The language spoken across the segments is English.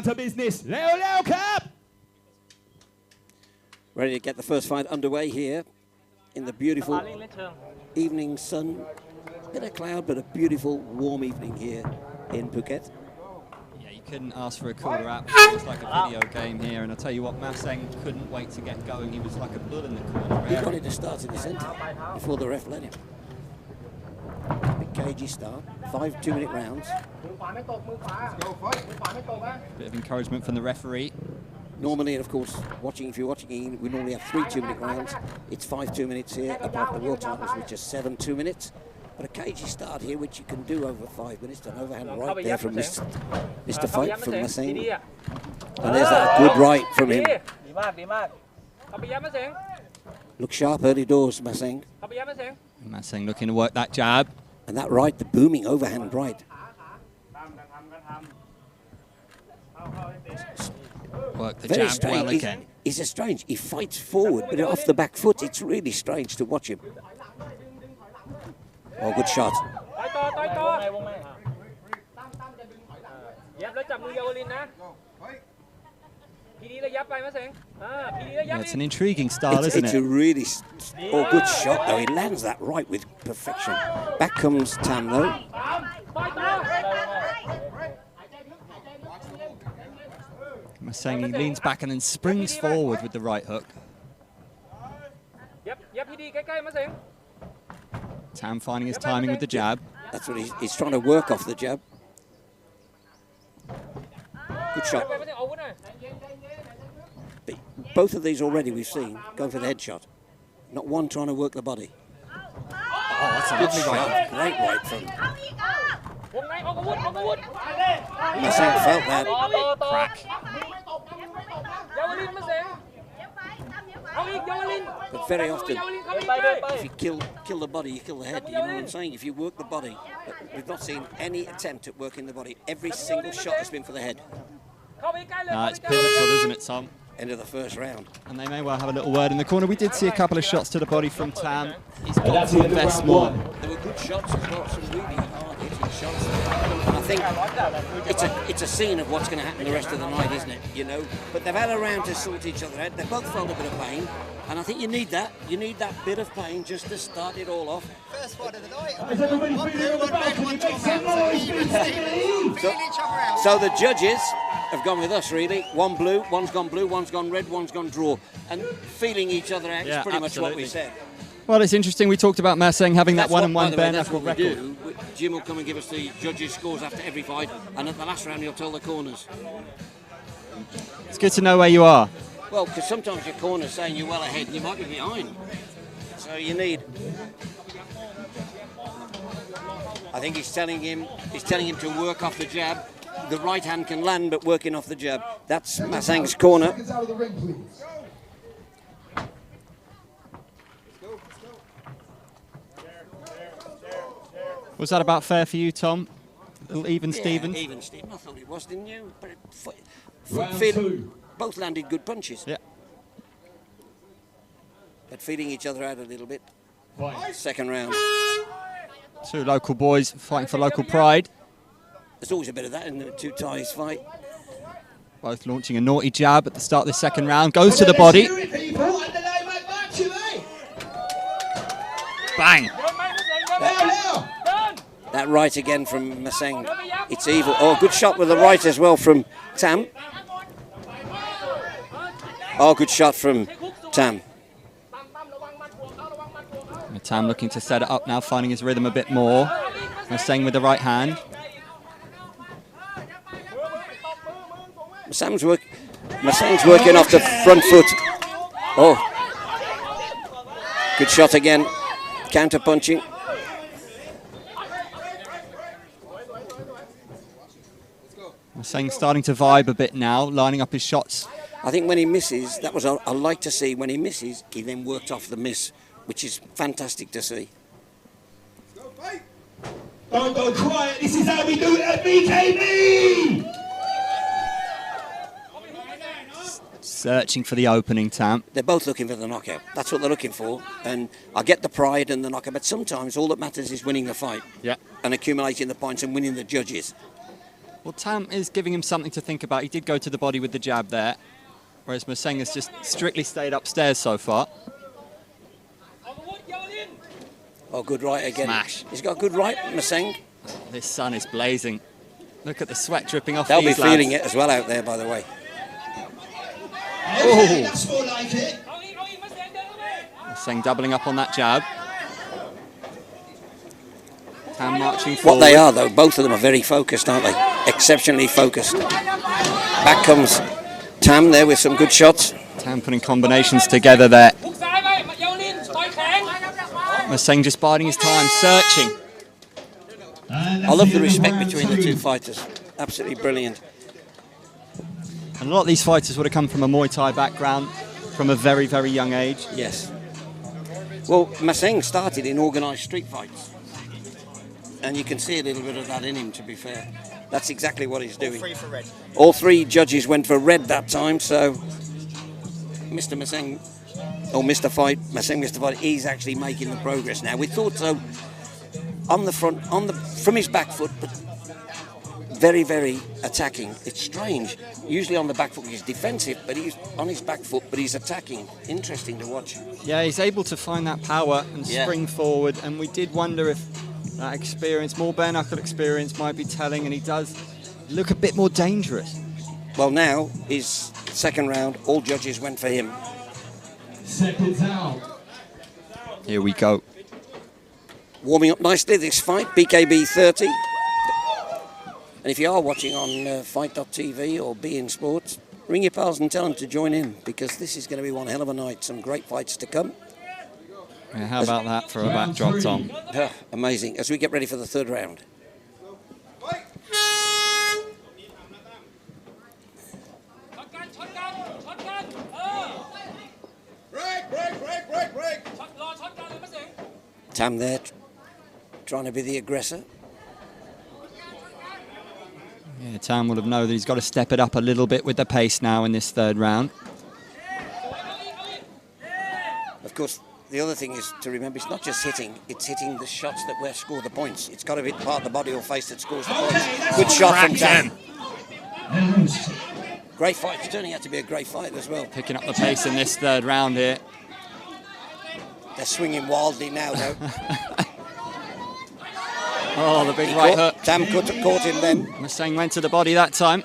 To business. Leo Cup. Ready to get the first fight underway here in the beautiful evening sun. Bit of cloud, but a beautiful warm evening here in Phuket. Yeah, you couldn't ask for a cooler atmosphere. It's like a video game here, and I tell you what, Maseng couldn't wait to get going. He was like a bull in the corner. He wanted to start in the centre before the ref let him. Big cagey start, 5 2-minute rounds. Bit of encouragement from the referee. Normally, and of course, if you're watching, we normally have 3 2-minute rounds. It's 5 2 minutes here, apart from the world titles, which is 7 2 minutes. But a cagey start here, which you can do over 5 minutes. An overhand right there from Mr. Fight from Maseng. And there's that good right from him. Look sharp early doors, Maseng. Maseng looking to work that jab. And that right, the booming overhand right. Work the Very jab strange. well again. He's a strange. He fights forward, but off the back foot, it's really strange to watch him. Oh, good shot. Yeah, it's an intriguing style, isn't it's it? a really good shot, though. He lands that right with perfection. Back comes Tam, though. Maseng, he leans back and then springs forward with the right hook. Tam finding his timing with the jab. That's what he's trying to work off the jab. Good shot. But both of these already we've seen going for the headshot. Not one trying to work the body. Oh, that's a Good lovely shot. right. Great right from Maseng felt that. Crack. But very often, if you kill the body, you kill the head. You know what I'm saying? If you work the body, but we've not seen any attempt at working the body. Every single shot has been for the head. No, it's pivotal, isn't it, Tom? End of the first round. And they may well have a little word in the corner. We did see a couple of shots to the body from Tam. He's got to invest more. There were good shots as well, some really hard-hitting shots. And I think it's a scene of what's going to happen the rest of the night, isn't it? You know, but they've had a round to sort each other out. They both felt a bit of pain, and I think you need that. You need that bit of pain just to start it all off. First fight of the night. Is everybody feeling the back? One So the judges have gone with us, really. One blue, one's gone red, one's gone draw. And feeling each other out is pretty much what we said. Well, it's interesting. We talked about Maseng having that one-on-one bare that's knuckle what we record. do. Jim will come and give us the judges' scores after every fight, and at the last round he'll tell the corners. It's good to know where you are. Well, because sometimes your corner's saying you're well ahead and you might be behind. So you need... I think he's telling him to work off the jab. The right hand can land, but working off the jab. That's Maseng's corner. Was that about fair for you, Tom? A little even Stevens? Even Stevens. I thought it was, didn't you? Round both landed good punches. Yeah. But feeding each other out a little bit. Second round. Two local boys fighting for local pride. There's always a bit of that in the two ties fight. Both launching a naughty jab at the start of the second round. Goes to the body. Bang! That right again from Maseng. It's evil. Oh, good shot with the right as well from Tam. Oh, good shot from Tam. Tam looking to set it up now, finding his rhythm a bit more. Maseng with the right hand. Maseng's working off the front foot. Oh. Good shot again. Counter punching. Maseng starting to vibe a bit now, lining up his shots. I think when he misses, that was I like to see. When he misses, he then worked off the miss, which is fantastic to see. Don't go quiet. This is how we do it at BKB. Searching for the opening, Tam. They're both looking for the knockout. That's what they're looking for. And I get the pride and the knockout, but sometimes all that matters is winning the fight. Yeah. And accumulating the points and winning the judges. Well, Tam is giving him something to think about. He did go to the body with the jab there, whereas Maseng has just strictly stayed upstairs so far. Oh, good right again. Smash. He's got a good right, Maseng. This sun is blazing. Look at the sweat dripping off They'll be these feeling lads. it as well out there, by the way. Okay, that's more like it. Maseng doubling up on that jab. Tam marching forward. What they are, though, both of them are very focused, aren't they? Exceptionally focused. Back comes Tam there with some good shots. Tam putting combinations together there. Maseng just biding his time, searching. I love the respect between the two fighters. Absolutely brilliant. And a lot of these fighters would have come from a Muay Thai background from a very, very young age. Yes. Well, Maseng started in organised street fights. And you can see a little bit of that in him, to be fair. That's exactly what he's doing. All three judges went for red that time, so Mr. Maseng, or Mr. Fight, Maseng Mr. Fight, he's actually making the progress now. We thought so on the front, from his back foot, but very, very attacking. It's strange. Usually on the back foot he's defensive, but he's on his back foot, but he's attacking. Interesting to watch. Yeah, he's able to find that power and spring forward, and we did wonder if that experience, more bare knuckle experience, might be telling, and he does look a bit more dangerous. Well, now, his second round, all judges went for him. Seconds out. Here we go. Warming up nicely, this fight, BKB 30. And if you are watching on Fight.tv or beIN Sports, ring your pals and tell them to join in, because this is going to be one hell of a night. Some great fights to come. Yeah, how about that for a backdrop, Tom? Amazing. As we get ready for the third round. Tam there, trying to be the aggressor. Yeah, Tam will have known that he's got to step it up a little bit with the pace now in this third round. Of course, the other thing is to remember, it's not just hitting, it's hitting the shots that will score the points. It's got to hit part of the body or face that scores the points. Good shot from Tam. Great fight. It's turning out to be a great fight as well. Picking up the pace in this third round here. They're swinging wildly now, though. Oh, the big right hook. Tam caught him then. Maseng went to the body that time.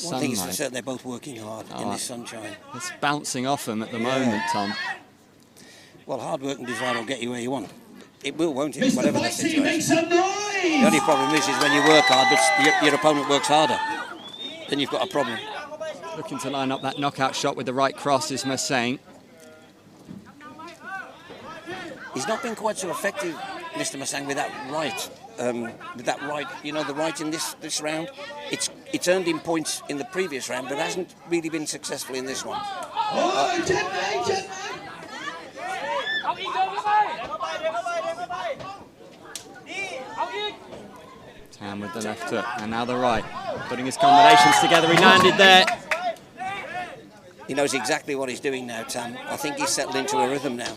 One thing is for certain, they're both working hard in this sunshine. It's bouncing off them at the moment, Tom. Well, hard work and desire will get you where you want. It will, won't it? Mr. Whatever the Fight Team, situation. make some noise! The only problem is when you work hard, but your opponent works harder. Then you've got a problem. Looking to line up that knockout shot with the right cross is Maseng. He's not been quite so effective, Mr. Maseng, with that right. You know, the right in this round. It's earned him points in the previous round, but hasn't really been successful in this one. Tam with the left hook, and now the right. Putting his combinations together, he landed there. He knows exactly what he's doing now, Tam. I think he's settled into a rhythm now.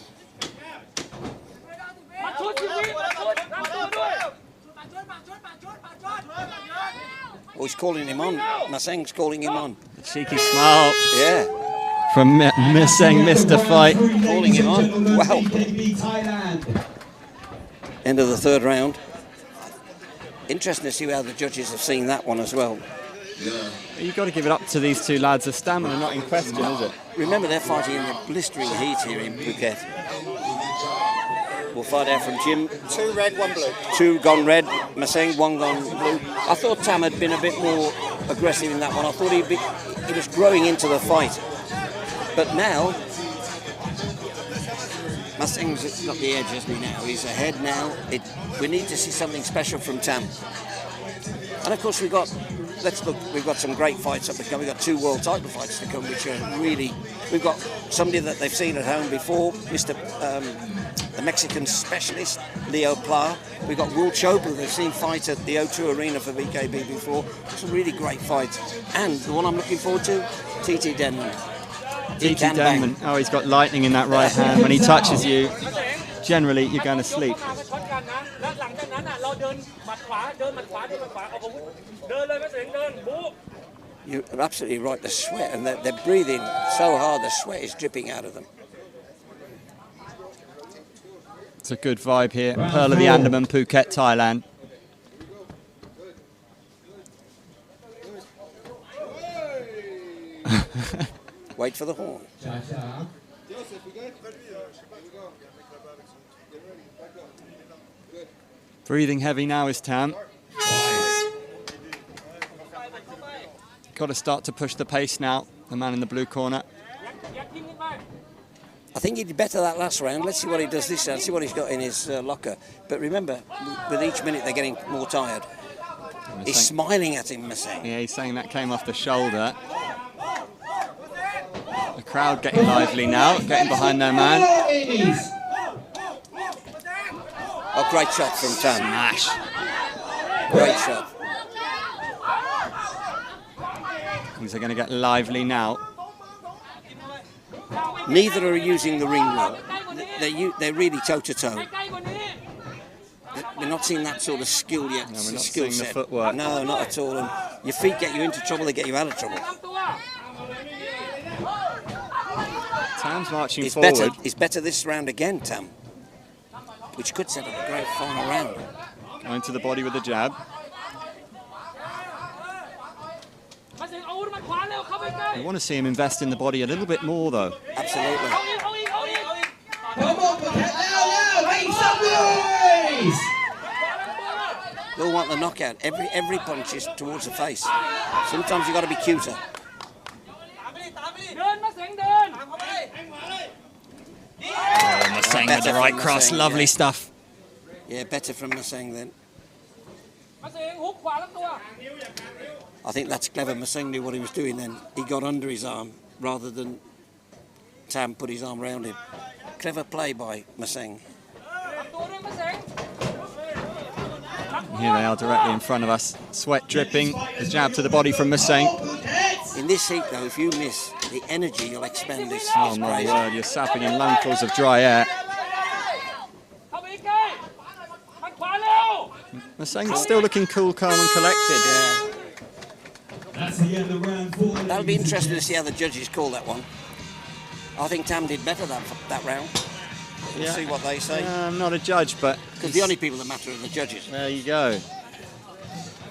Oh, he's calling him on. Maseng's calling him on. A cheeky smile. Yeah. From Maseng, Mr. Fight. Calling him on. Wow. End of the third round. Interesting to see how the judges have seen that one as well. You've got to give it up to these two lads. The stamina not in question, is it? Remember, they're fighting in the blistering heat here in Phuket. We'll find out from Jim. 2 red, 1 blue. 2 gone red, Maseng 1 gone blue. I thought Tam had been a bit more aggressive in that one. I thought he was growing into the fight. But now, Maseng's got the edge, hasn't he, now? He's ahead now. We need to see something special from Tam. And of course, we've got some great fights up to come. We've got 2 world title fights to come, which are really... We've got somebody that they've seen at home before, Mr. the Mexican specialist, Leo Pla. We've got Will Chopu, they've seen fight at the O2 Arena for BKB before. Some really great fights. And the one I'm looking forward to, TT Denman. TT Denman. Oh, he's got lightning in that right hand. When he touches you, generally you're going to sleep. You're absolutely right, the sweat, and they're breathing so hard, the sweat is dripping out of them. It's a good vibe here. Pearl of the Andaman, Phuket, Thailand. Wait for the horn. Breathing heavy now is Tam. Got to start to push the pace now, the man in the blue corner. I think he did better that last round. Let's see what he does this round, see what he's got in his locker. But remember, with each minute they're getting more tired. He's smiling at him, Maseng. Yeah, he's saying that came off the shoulder. The crowd getting lively now, getting behind their man. Oh, great shot from Tam. Smash. Great shot. Things are going to get lively now. Neither are using the ring well. They're really toe-to-toe. We're not seeing that sort of skill yet. No, we're not skill seeing set. the footwork. No, not at all. And your feet get you into trouble, they get you out of trouble. Tam's marching forward. It's better this round again, Tam, which could set up a great final round. Going to the body with the jab. I want to see him invest in the body a little bit more, though. Absolutely. Come on, make some noise! They'll want the knockout. Every punch is towards the face. Sometimes you've got to be cuter. Maseng with the right cross, lovely stuff. Yeah, better from Maseng then. I think that's clever. Maseng knew what he was doing then. He got under his arm rather than Tam put his arm around him. Clever play by Maseng. Here they are directly in front of us. Sweat dripping, the jab to the body from Maseng. In this heat though, if you miss, the energy you'll expend is Oh my crazy. word, you're sapping in lungfuls of dry air. Maseng's still looking cool, calm and collected. Yeah. That's the end of round 4. That'll be interesting to see how the judges call that one. I think Tam did better that round. We'll see what they say. I'm not a judge, but... Because the only people that matter are the judges. There you go.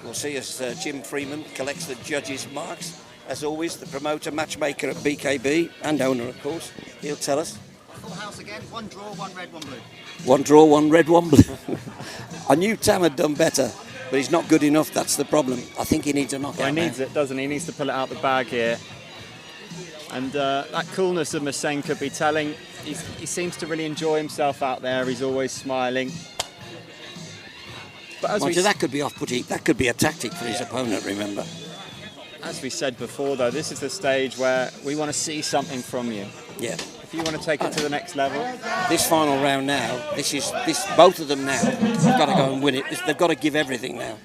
We'll see as Jim Freeman collects the judges' marks. As always, the promoter, matchmaker at BKB, and owner, of course. He'll tell us. Full house again, 1 draw, 1 red, 1 blue. 1 draw, 1 red, 1 blue. I knew Tam had done better, but he's not good enough. That's the problem. I think he needs a knockout. He needs it, doesn't he? He needs to pull it out the bag here. And that coolness of Maseng could be telling. He seems to really enjoy himself out there. He's always smiling. But as that could be off-putting. That could be a tactic for his opponent, remember. As we said before, though, this is the stage where we want to see something from you. Yeah. If you want to take it to the next level. This final round now, both of them now have got to go and win it. They've got to give everything now.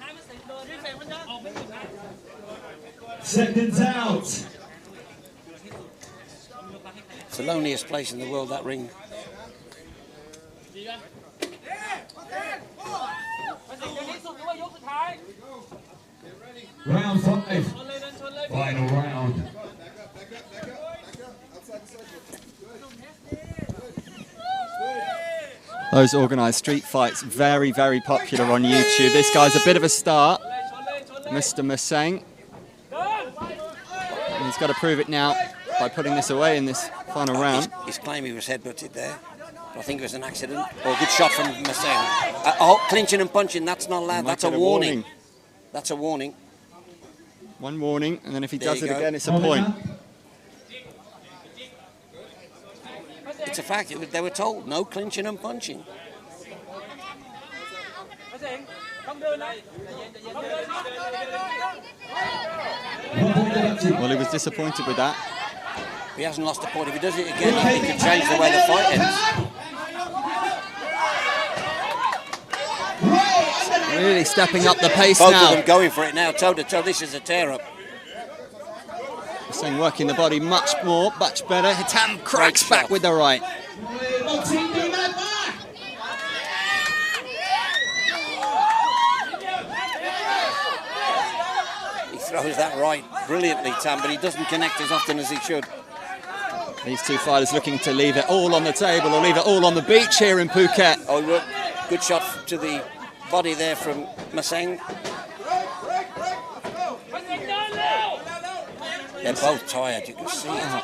Seconds out. It's the loneliest place in the world, that ring. Round 5. Final round. Those organised street fights, very, very popular on YouTube. This guy's a bit of a star, Mr. Maseng. And he's got to prove it now by putting this away in this final round. His claim he was headbutted there. But I think it was an accident. Or a good shot from Maseng. Clinching and punching, that's not allowed. That's a warning. That's a warning. One warning, and then if he There does you it go. again, it's a point. It's a fact. They were told no clinching and punching. Well, he was disappointed with that. He hasn't lost a point. If he does it again, he could change the way the fight ends. Really stepping up the pace Both now. of them going for it now, toe to toe. This is a tear-up. Saying working the body much more, much better. Tam cracks back with the right. He throws that right brilliantly, Tam, but he doesn't connect as often as he should. These two fighters looking to leave it all on the table or leave it all on the beach here in Phuket. Oh, good shot to the body there from Maseng. They're both tired, you can see it.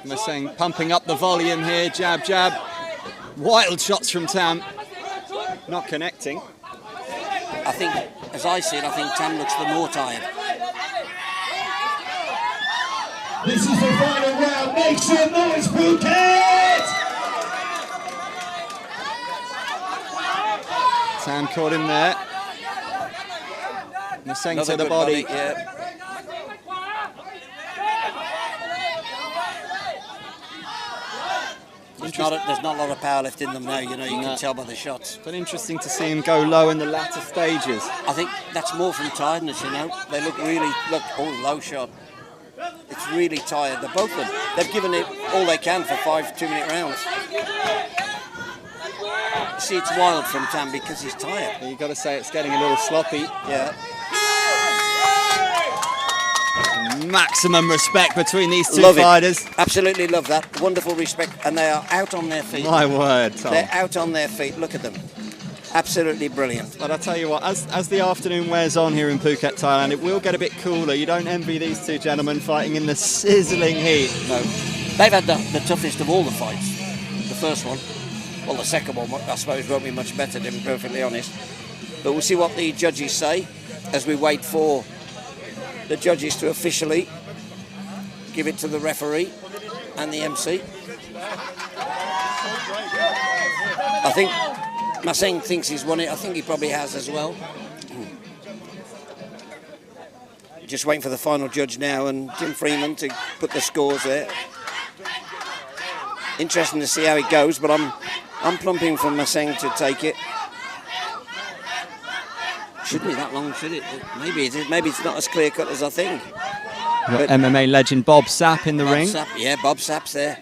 Maseng pumping up the volume here, jab, jab. Wild shots from Tam. Not connecting. I think, as I see it, I think Tam looks the more tired. This is the final round. Make some noise, Phuket! Tam caught him there. Maseng to the body. Yeah. There's not a lot of power left in them now, you know, you can tell by the shots. But interesting to see him go low in the latter stages. I think that's more from tiredness, you know. They look low shot. It's really tired, they're both of them. They've given it all they can for 5 2-minute rounds. See, it's wild from Tam because he's tired. You've got to say it's getting a little sloppy. Yeah. Maximum respect between these two Love fighters. It. Absolutely love that. Wonderful respect. And they are out on their feet. My word, Tom. They're out on their feet. Look at them. Absolutely brilliant. But I tell you what, as the afternoon wears on here in Phuket, Thailand, it will get a bit cooler. You don't envy these two gentlemen fighting in the sizzling heat. No. They've had the toughest of all the fights. The first one. Well, the second one, I suppose, won't be much better, to be perfectly honest. But we'll see what the judges say as we wait for the judges to officially give it to the referee and the MC. I think Maseng thinks he's won it. I think he probably has as well. Just waiting for the final judge now and Jim Freeman to put the scores there. Interesting to see how it goes, but I'm plumping for Maseng to take it. Shouldn't be that long, should it? Maybe it is. Maybe it's not as clear cut as I think. But MMA legend Bob Sapp in the ring. Sapp, yeah, Bob Sapp's there.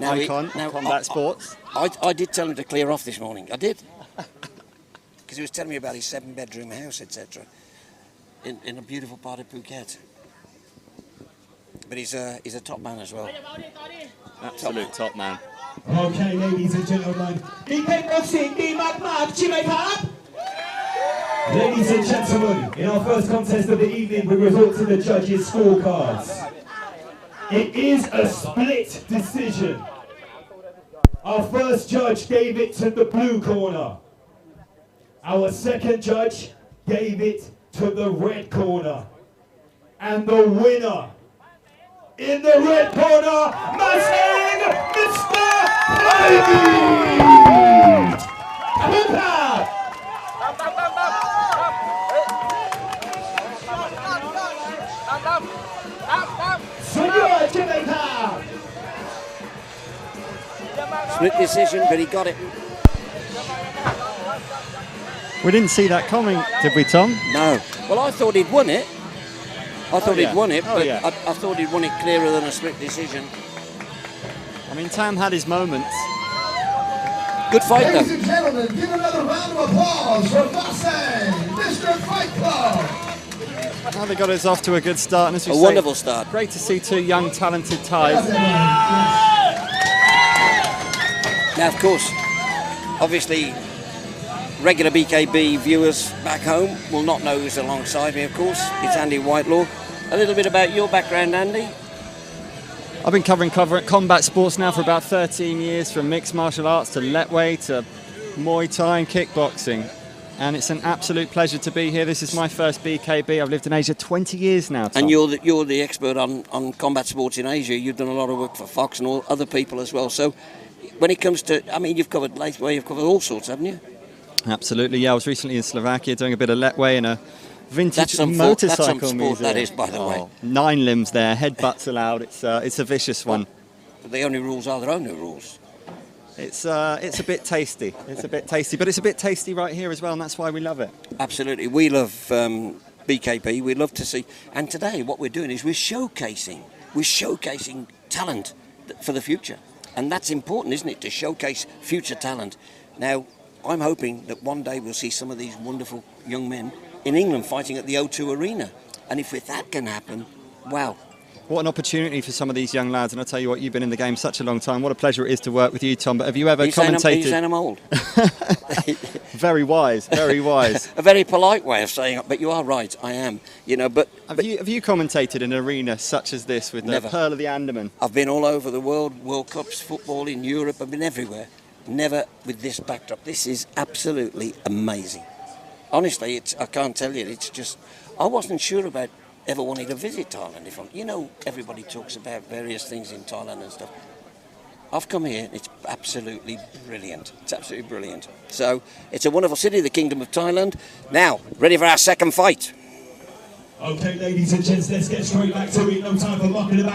Icon, combat sports. I did tell him to clear off this morning. I did. Because he was telling me about his 7-bedroom house, etc. In a beautiful part of Phuket. But he's a top man as well. Absolute top man. Okay, ladies and gentlemen. Ladies and gentlemen, in our first contest of the evening, we resort to the judges' scorecards. It is a split decision. Our first judge gave it to the blue corner. Our second judge gave it to the red corner. And the winner in the red corner, Maseng Mr. Pleading! Split decision, but he got it. We didn't see that coming, did we, Tom? No. Well, I thought he'd won it. I thought he'd won it, but I thought he'd won it clearer than a split decision. I mean, Tam had his moments. Good fight, though. Ladies and gentlemen, give another round of applause for Maseng, Mr. Fight Club. Now they got us off to a good start. And as we say, wonderful start. Great to see two young, talented Thais. Now, of course, obviously, regular BKB viewers back home will not know who's alongside me, of course. It's Andy Whitelaw. A little bit about your background, Andy. I've been covering combat sports now for about 13 years, from mixed martial arts to letweight to Muay Thai and kickboxing. And it's an absolute pleasure to be here. This is my first BKB. I've lived in Asia 20 years now, Tom. And you're the expert on combat sports in Asia. You've done a lot of work for Fox and all other people as well. So when it comes to, I mean, you've covered Letway, you've covered all sorts, haven't you? Absolutely, yeah. I was recently in Slovakia doing a bit of Letway in a vintage motorcycle that's some sport, museum. that is, by the way. 9 limbs there, headbutts allowed. It's a vicious one. But the only rules are their own rules. It's a bit tasty. It's a bit tasty, but it's a bit tasty right here as well, and that's why we love it. Absolutely. We love BKB. We love to see. And today what we're doing is we're showcasing talent for the future. And that's important, isn't it, to showcase future talent. Now, I'm hoping that one day we'll see some of these wonderful young men in England fighting at the O2 Arena. And if that can happen, wow. What an opportunity for some of these young lads. And I'll tell you what, you've been in the game such a long time. What a pleasure it is to work with you, Tom. But have you ever commentated? He's saying I'm old. Very wise, very wise. A very polite way of saying it, but you are right, I am. You know, but have you commentated in an arena such as this with the Pearl of the Andaman? I've been all over the world, World Cups, football in Europe. I've been everywhere. Never with this backdrop. This is absolutely amazing. Honestly, I can't tell you. It's just, I wasn't sure about ever wanting to visit Thailand. Everybody talks about various things in Thailand and stuff. I've come here, it's absolutely brilliant. It's absolutely brilliant. So, it's a wonderful city, the Kingdom of Thailand. Now, ready for our second fight. Okay, ladies and gents, let's get straight back to it. No time for mucking about.